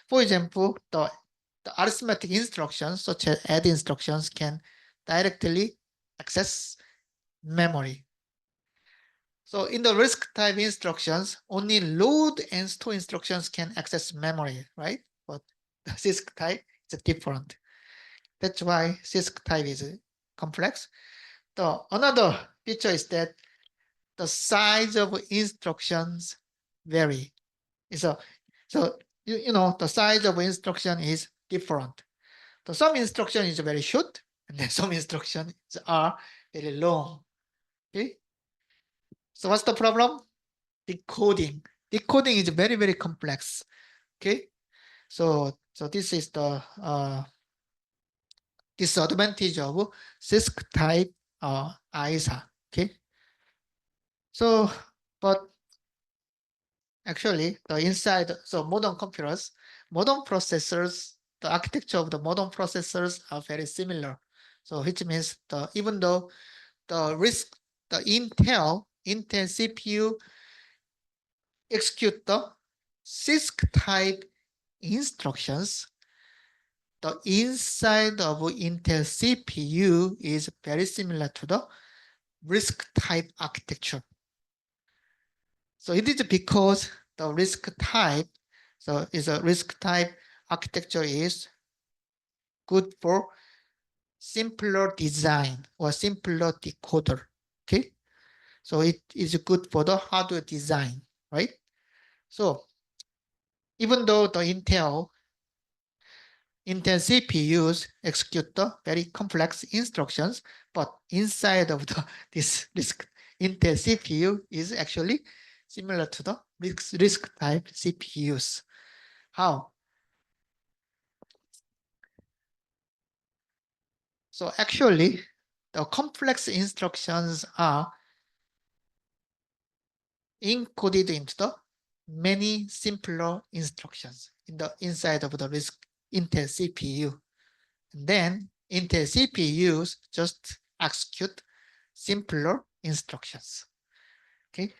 for example, the arithmetic instructions such as add instructions can directly access memory. So in the RISC type instructions, only load and store instructions can access memory, right? But the CISC type is different. That's why CISC type is complex. The another feature is that the size of instructions vary. So you know, the size of instruction is different. So some instruction is very short, and then some instructions are very long. Okay. So what's the problem? Decoding. Decoding is very, very complex. Okay. So this is the disadvantage of CISC type ISA. Okay. So, but actually the inside, so modern computers, modern processors, the architecture of the modern processors are very similar. So which means even though the Intel CPU execute the CISC type instructions, the inside of Intel CPU is very similar to the RISC type architecture. So it is because the RISC type, so is a RISC type architecture is good for simpler design or simpler decoder. Okay, so it is good for the hardware design, right? So even though the Intel CPUs execute the very complex instructions, but inside of this Intel CPU is actually similar to the RISC type CPUs. How? So actually, the complex instructions are encoded into the many simpler instructions in the inside of the RISC Intel CPU. And then Intel CPUs just execute simpler instructions. Okay.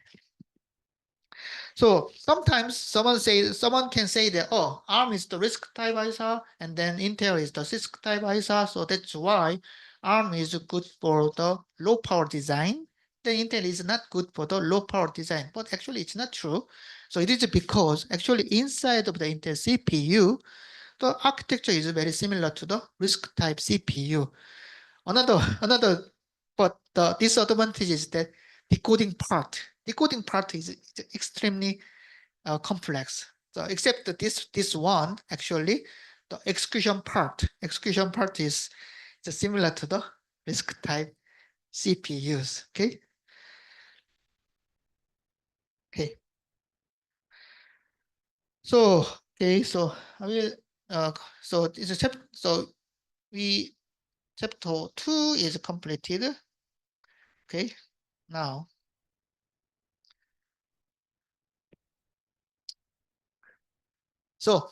So sometimes someone can say that, oh, ARM is the RISC type ISA and then Intel is the CISC type ISA. So that's why ARM is good for the low power design. Then Intel is not good for the low power design. But actually it's not true. So it is because actually inside of the Intel CPU, the architecture is very similar to the RISC type CPU. Another, but the disadvantage is that decoding part is extremely complex. So except that this one actually, the execution part is similar to the RISC type CPUs. Okay. Okay. So okay. So I will. So it's a chapter. So we chapter 2 is completed. Okay. Now. So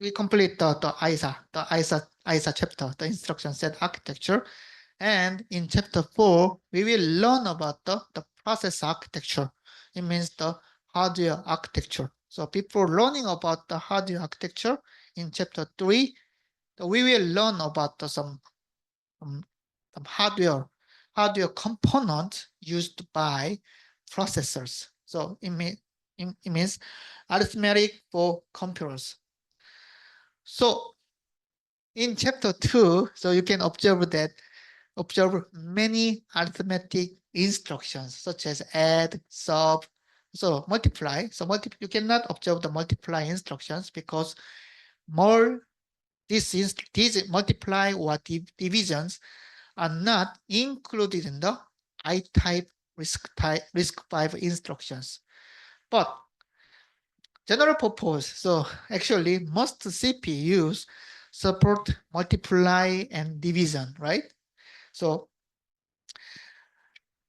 we complete the ISA chapter, the instruction set architecture. And in chapter 4, we will learn about the process architecture. It means the hardware architecture. So before learning about the hardware architecture in chapter 3, we will learn about some hardware components used by processors. So it means arithmetic for computers. So in chapter 2, so you can observe many arithmetic instructions such as add, sub, so multiply. So you cannot observe the multiply instructions because these multiply or divisions are not included in the I-type RISC-V instructions. But general purpose, so actually most CPUs support multiply and division, right? So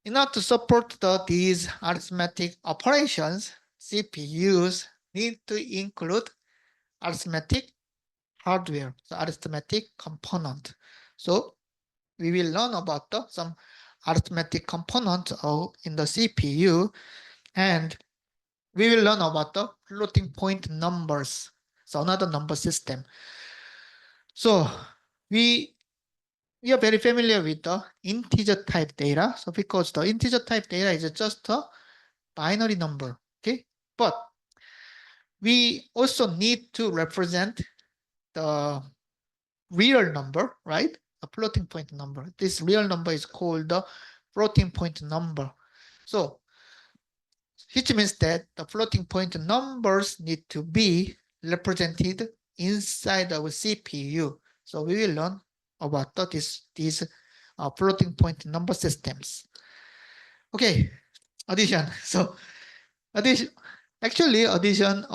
in order to support these arithmetic operations, CPUs need to include arithmetic hardware, so arithmetic component. So we will learn about some arithmetic components in the CPU, and we will learn about the floating point numbers, so another number system. So we are very familiar with the integer type data. So because the integer type data is just a binary number, okay? But we also need to represent the real number, right? A floating point number. This real number is called the floating point number. So which means that the floating point numbers need to be represented inside our CPU. So we will learn about these floating point number systems. Okay, addition. So addition, actually addition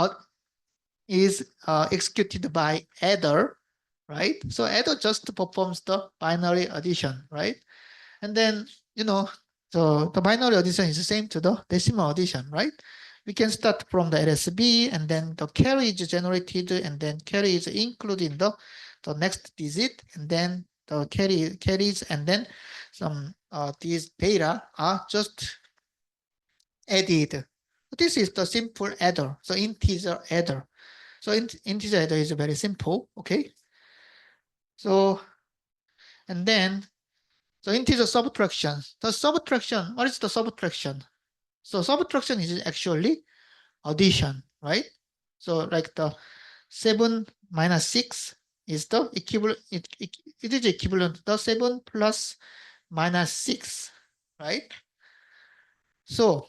is executed by adder, right? So adder just performs the binary addition, right? And then, so the binary addition is the same to the decimal addition, right? We can start from the RISC-V, and then the carry is generated, and then carry is included in the next digit, and then the carries, and then some these data are just added. This is the simple adder, so integer adder. So integer adder is very simple, okay? So, and then, so integer subtraction. The subtraction, what is the subtraction? So subtraction is actually addition, right? So like the 7 minus 6 is the equivalent, it is equivalent to the 7 plus minus 6, right? So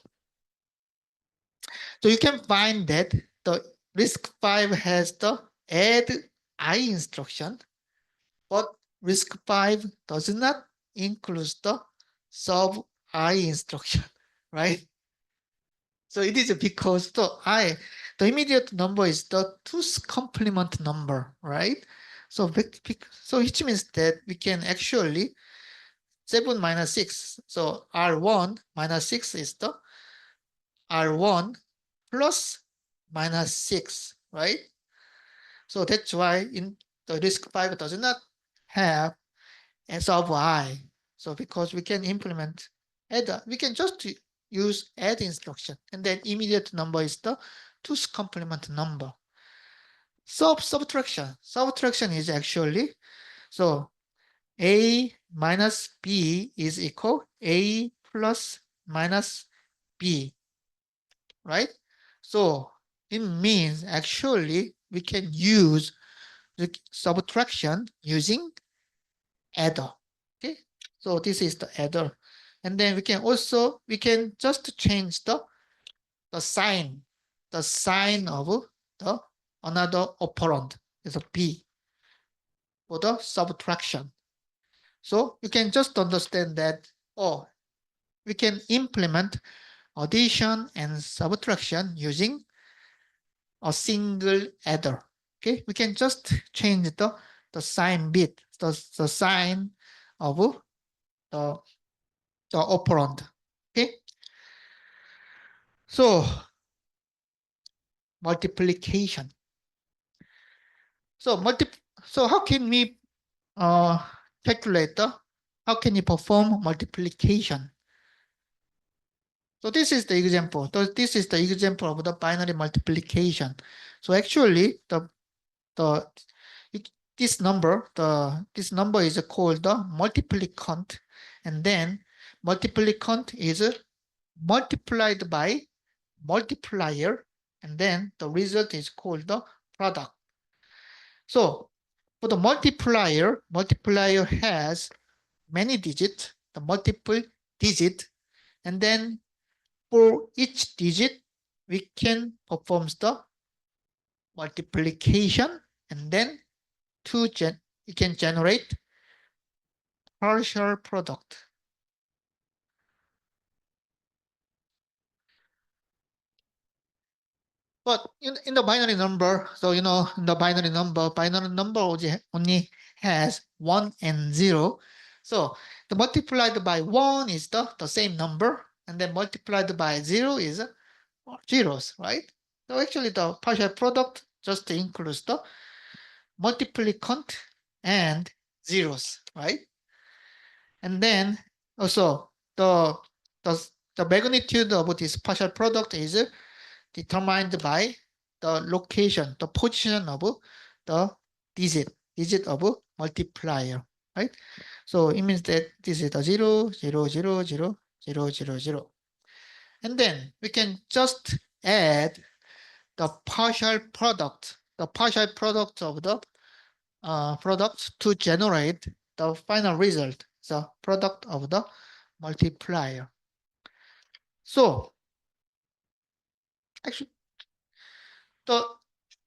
you can find that the RISC-V has the add I instruction, but RISC-V does not include the sub I instruction, right? So it is because the immediate number is the 2's complement number, right? So which means that we can actually 7 minus 6. So R1 minus 6 is the R1 plus minus 6, right? So that's why in the RISC-V does not have a sub I. So because we can implement add, we can just use add instruction, and then immediate number is the 2's complement number. Subtraction is actually, so A minus B is equal A plus minus B, right? So it means actually we can use the subtraction using adder. Okay, so this is the adder, and then we can just change the sign of the another operand is a B for the subtraction. So you can just understand that, oh, we can implement addition and subtraction using a single adder. Okay, we can just change the sign bit, the sign of the operand. Okay, so multiplication. So how can we calculate how can you perform multiplication? So this is the example. So this is the example of the binary multiplication. So actually, this number is called the multiplicand, and then multiplicand is multiplied by multiplier, and then the result is called the product. So for the multiplier has many digits, the multiple digit, and then for each digit, we can perform the multiplication, and then you can generate partial product. But in the binary number, so in the binary number only has 1 and 0. So the multiplied by 1 is the same number, and then multiplied by 0 is zeros, right? So actually the partial product just includes the multiplicand and zeros, right? And then also the magnitude of this partial product is determined by the location, the position of the digit of multiplier, right? So it means that this is the 0, 0, 0, 0, 0, 0, 0. And then we can just add the partial product of the product to generate the final result, the product of the multiplier. So actually the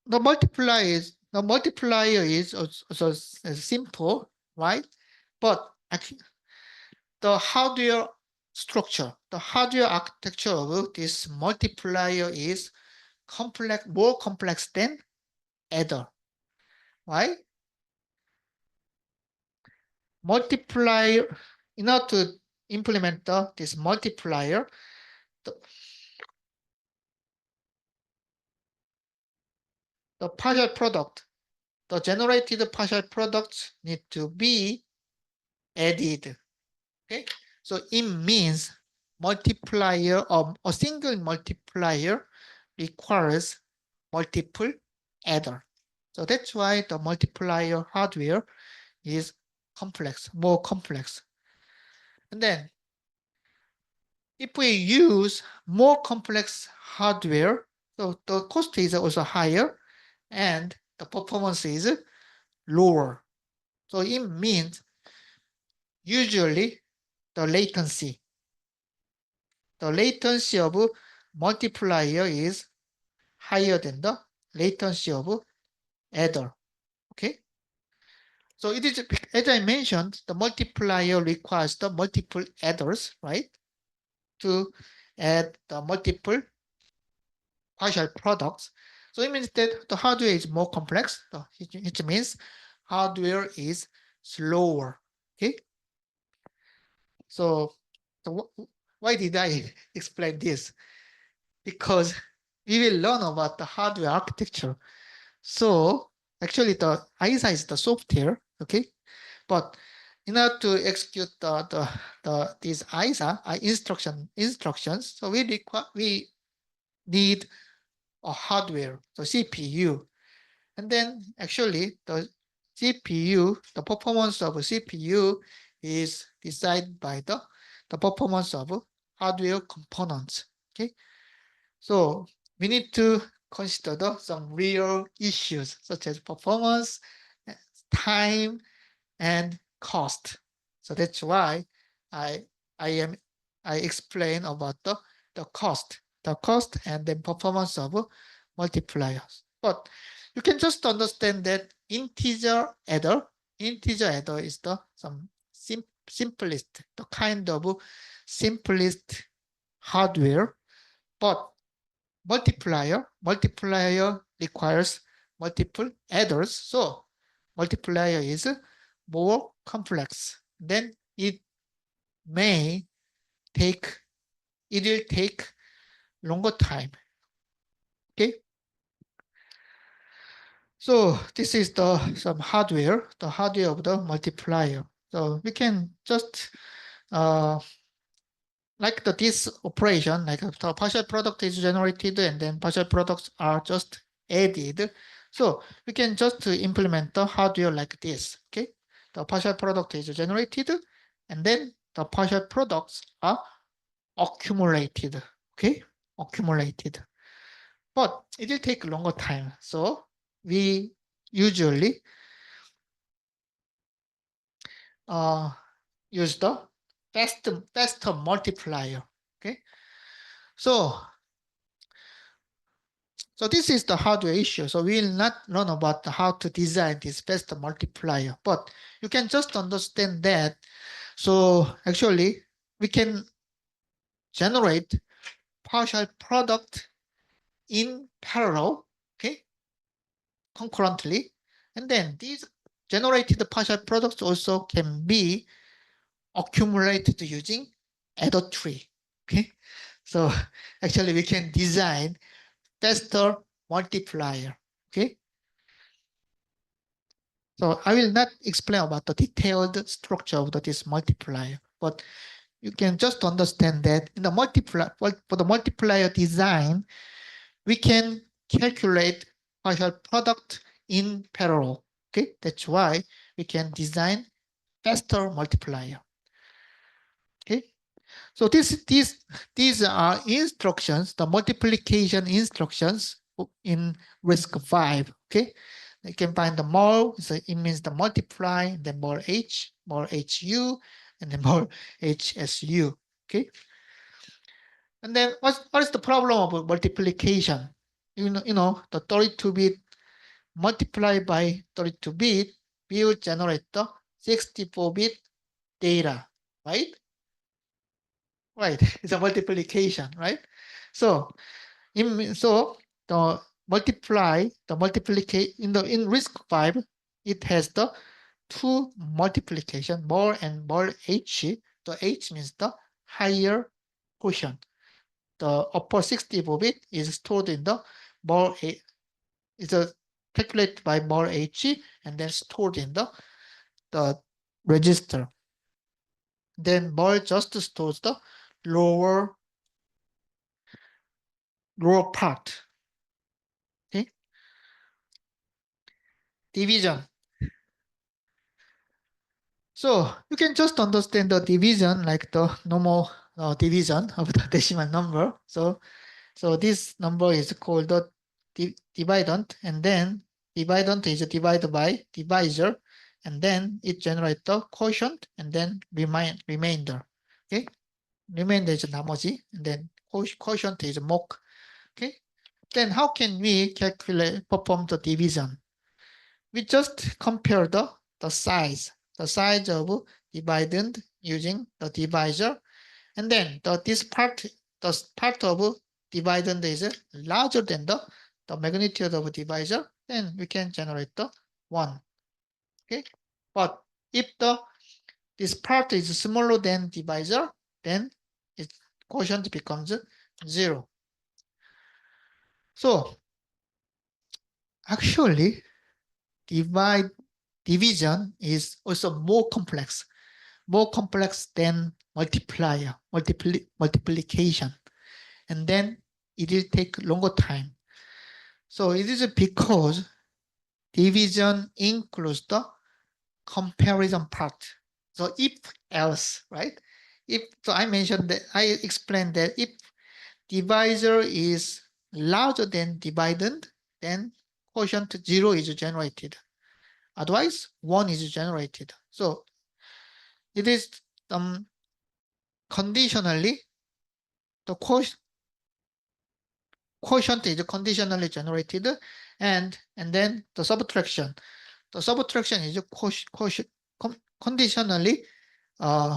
the multiplier is also simple, right? But actually the hardware structure, the hardware architecture of this multiplier is complex, more complex than adder, right? Multiplier, in order to implement this multiplier, the partial product, the generated partial products need to be added. Okay, so it means multiplier of a single multiplier requires multiple adder. So that's why the multiplier hardware is complex, more complex. And then if we use more complex hardware, so the cost is also higher and the performance is lower. So it means usually the latency of multiplier is higher than the latency of adder. Okay. So it is, as I mentioned, the multiplier requires the multiple adders, right? To add the multiple partial products. So it means that the hardware is more complex. It means hardware is slower. Okay. So why did I explain this? Because we will learn about the hardware architecture. So actually the ISA is the software, okay? But in order to execute these ISA instructions, so we need a hardware, the CPU. And then actually the CPU, the performance of a CPU is decided by the performance of hardware components. Okay. So we need to consider some real issues such as performance, time, and cost. So that's why I I explain about the cost and the performance of multipliers. But you can just understand that integer adder is the simplest, the kind of simplest hardware, but multiplier requires multiple adders. So multiplier is more complex. Then it will take longer time. Okay. So this is the hardware of the multiplier. So we can just like this operation, like the partial product is generated and then partial products are just added. So we can just implement the hardware like this. Okay, the partial product is generated and then the partial products are accumulated. Okay, accumulated. But it will take longer time. So we usually use the faster multiplier. Okay, so this is the hardware issue. So we will not learn about how to design this best multiplier, but you can just understand that. So actually we can generate partial product in parallel, okay, concurrently. And then these generated partial products also can be accumulated using adder tree, okay. So actually we can design faster multiplier, okay. So I will not explain about the detailed structure of this multiplier, but you can just understand that in the multiplier, for the multiplier design, we can calculate partial product in parallel. Okay, that's why we can design faster multiplier. Okay, so these are instructions, the multiplication instructions in RISC-V. Okay, you can find the more, so it means the multiply, then more HU, and then more HSU. Okay. And then what is the problem of multiplication? The 32-bit multiplied by 32-bit will generate the 64-bit data, right? Right, it's a multiplication, right? So the multiplication in RISC-V, it has the two multiplication, more and more H. The H means the higher quotient. The upper 64-bit is stored in the more is calculated by more H and then stored in the register. Then more just stores the lower part. Okay. Division. So you can just understand the division like the normal division of the decimal number. So this number is called the dividend, and then dividend is divided by divisor, and then it generates the quotient and then remainder. Okay, remainder is 나머지, and then quotient is mock. Okay, then how can we perform the division? We just compare the size of dividend using the divisor, and then the part of dividend is larger than the magnitude of divisor, then we can generate the 1. Okay, but if this part is smaller than divisor, then its quotient becomes 0. So actually division is also more complex than multiplication, and then it will take longer time. So it is because division includes the comparison part. So if else, right? I explained that if divisor is larger than dividend, then quotient 0 is generated. Otherwise, 1 is generated. So it is conditionally, the quotient is conditionally generated, and then the subtraction is conditionally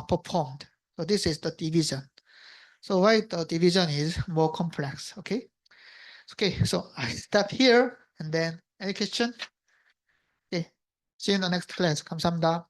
performed. So this is the division. So why the division is more complex? Okay. Okay. So I stop here, and then any question? Okay. See you in the next class. 감사합니다.